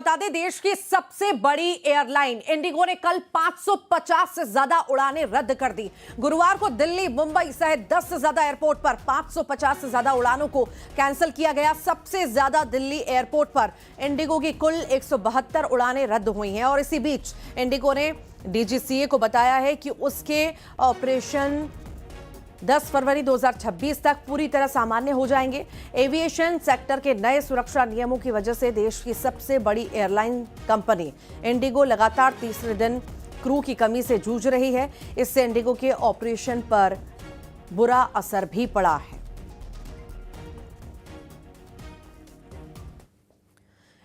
बता दें, देश की सबसे बड़ी एयरलाइन इंडिगो ने कल 550 से ज्यादा उड़ानें रद्द कर दी। गुरुवार को दिल्ली, मुंबई सहित 10 से ज्यादा एयरपोर्ट पर 550 से ज्यादा उड़ानों को कैंसिल किया गया। सबसे ज्यादा दिल्ली एयरपोर्ट पर इंडिगो की कुल 172 उड़ानें रद्द हुई हैं और इसी बीच इंडिगो ने डीजीसीए को बताया है कि उसके ऑपरेशन 10 फरवरी 2026 तक पूरी तरह सामान्य हो जाएंगे। एविएशन सेक्टर के नए सुरक्षा नियमों की वजह से देश की सबसे बड़ी एयरलाइन कंपनी इंडिगो लगातार तीसरे दिन क्रू की कमी से जूझ रही है। इससे इंडिगो के ऑपरेशन पर बुरा असर भी पड़ा है।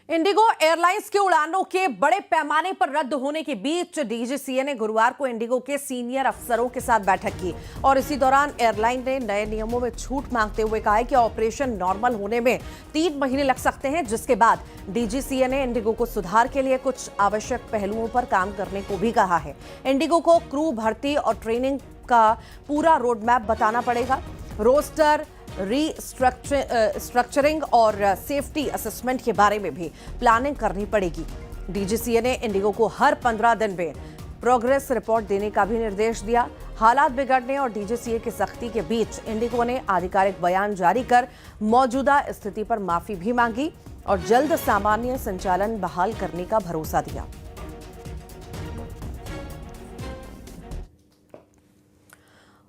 इंडिगो एयरलाइंस के उड़ानों के बड़े पैमाने पर रद्द होने के बीच डीजीसीए ने गुरुवार को इंडिगो के सीनियर अफसरों के साथ बैठक की और इसी दौरान एयरलाइन ने नए नियमों में छूट मांगते हुए कहा है कि ऑपरेशन नॉर्मल होने में 3 महीने लग सकते हैं, जिसके बाद डीजीसीए ने इंडिगो को सुधार के लिए कुछ आवश्यक पहलुओं पर काम करने को भी कहा है। इंडिगो को क्रू भर्ती और ट्रेनिंग का पूरा रोड मैप बताना पड़ेगा। रोस्टर स्ट्रक्चरिंग और सेफ्टी असेसमेंट के बारे में भी प्लानिंग करनी पड़ेगी। डीजीसीए ने इंडिगो को हर 15 दिन में प्रोग्रेस रिपोर्ट देने का भी निर्देश दिया। हालात बिगड़ने और डीजीसीए की सख्ती के बीच इंडिगो ने आधिकारिक बयान जारी कर मौजूदा स्थिति पर माफी भी मांगी और जल्द सामान्य संचालन बहाल करने का भरोसा दिया।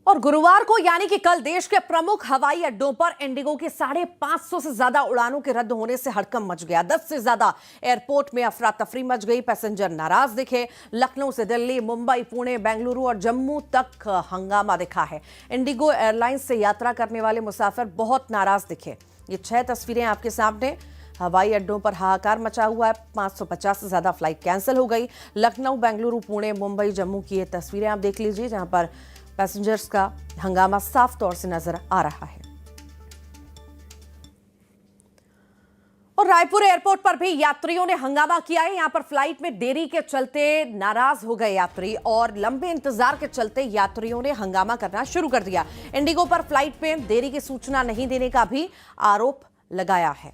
और गुरुवार को यानी कि कल देश के प्रमुख हवाई अड्डों पर इंडिगो के 550 से ज्यादा उड़ानों के रद्द होने से हड़कंप मच गया। 10 से ज्यादा एयरपोर्ट में अफरा तफरी मच गई। पैसेंजर नाराज दिखे। लखनऊ से दिल्ली, मुंबई, पुणे, बेंगलुरु और जम्मू तक हंगामा दिखा है। इंडिगो एयरलाइंस से यात्रा करने वाले मुसाफिर बहुत नाराज दिखे। ये 6 तस्वीरें आपके सामने। हवाई अड्डों पर हाहाकार मचा हुआ है। 550 से ज्यादा फ्लाइट कैंसिल हो गई। लखनऊ, बेंगलुरु, पुणे, मुंबई, जम्मू की ये तस्वीरें आप देख लीजिए, जहां पर पैसेंजर्स का हंगामा साफ तौर से नजर आ रहा है। और रायपुर एयरपोर्ट पर भी यात्रियों ने हंगामा किया है। यहां पर फ्लाइट में देरी के चलते नाराज हो गए यात्री और लंबे इंतजार के चलते यात्रियों ने हंगामा करना शुरू कर दिया। इंडिगो पर फ्लाइट में देरी की सूचना नहीं देने का भी आरोप लगाया है।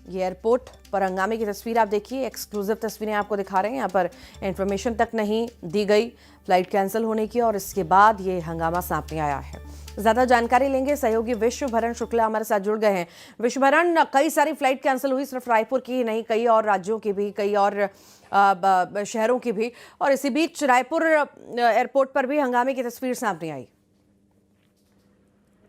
ये एयरपोर्ट पर हंगामे की तस्वीर आप देखिए, एक्सक्लूसिव तस्वीरें आपको दिखा रहे हैं। यहाँ पर इंफॉर्मेशन तक नहीं दी गई फ्लाइट कैंसिल होने की और इसके बाद ये हंगामा सामने आया है। ज्यादा जानकारी लेंगे, सहयोगी विश्वभरण शुक्ला हमारे साथ जुड़ गए हैं। विश्वभरण, कई सारी फ्लाइट कैंसिल हुई, सिर्फ रायपुर की ही नहीं, कई और राज्यों की भी, कई और शहरों की भी, और इसी बीच रायपुर एयरपोर्ट पर भी हंगामे की तस्वीर सामने आई।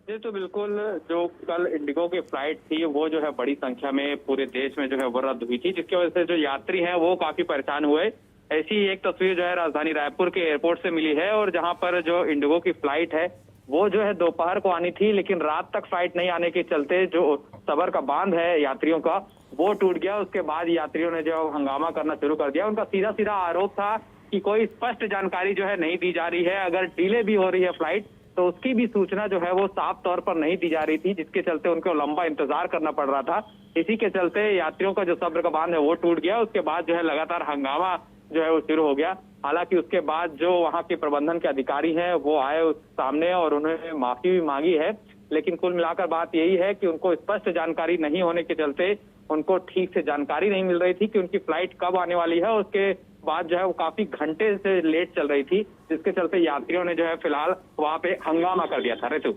जी तो बिल्कुल, जो कल इंडिगो की फ्लाइट थी वो जो है बड़ी संख्या में पूरे देश में जो है वो रद्द हुई थी, जिसकी वजह से जो यात्री हैं वो काफी परेशान हुए। ऐसी ही एक तस्वीर जो है राजधानी रायपुर के एयरपोर्ट से मिली है और जहां पर जो इंडिगो की फ्लाइट है वो जो है दोपहर को आनी थी, लेकिन रात तक फ्लाइट नहीं आने के चलते जो सबर का बांध है यात्रियों का वो टूट गया। उसके बाद यात्रियों ने जो हंगामा करना शुरू कर दिया। उनका सीधा सीधा आरोप था कि कोई स्पष्ट जानकारी जो है नहीं दी जा रही है। अगर डिले भी हो रही है फ्लाइट तो उसकी भी सूचना जो है वो साफ तौर पर नहीं दी जा रही थी, जिसके चलते उनको लंबा इंतजार करना पड़ रहा था। इसी के चलते यात्रियों का जो सब्र का बांध है वो टूट गया। उसके बाद जो है लगातार हंगामा जो है वो शुरू हो गया। हालांकि उसके बाद जो वहां के प्रबंधन के अधिकारी हैं वो आए उस सामने और उन्होंने माफी भी मांगी है, लेकिन कुल मिलाकर बात यही है कि उनको स्पष्ट जानकारी नहीं होने के चलते उनको ठीक से जानकारी नहीं मिल रही थी कि उनकी फ्लाइट कब आने वाली है। उसके बाद जो है वो काफी घंटे से लेट चल रही थी, जिसके चलते यात्रियों ने जो है फिलहाल वहां पे हंगामा कर दिया था। ऋतु,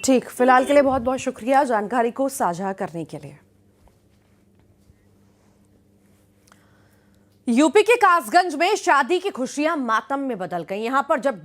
ठीक, फिलहाल के लिए बहुत बहुत शुक्रिया जानकारी को साझा करने के लिए। यूपी के कासगंज में शादी की खुशियां मातम में बदल गई। यहां पर जब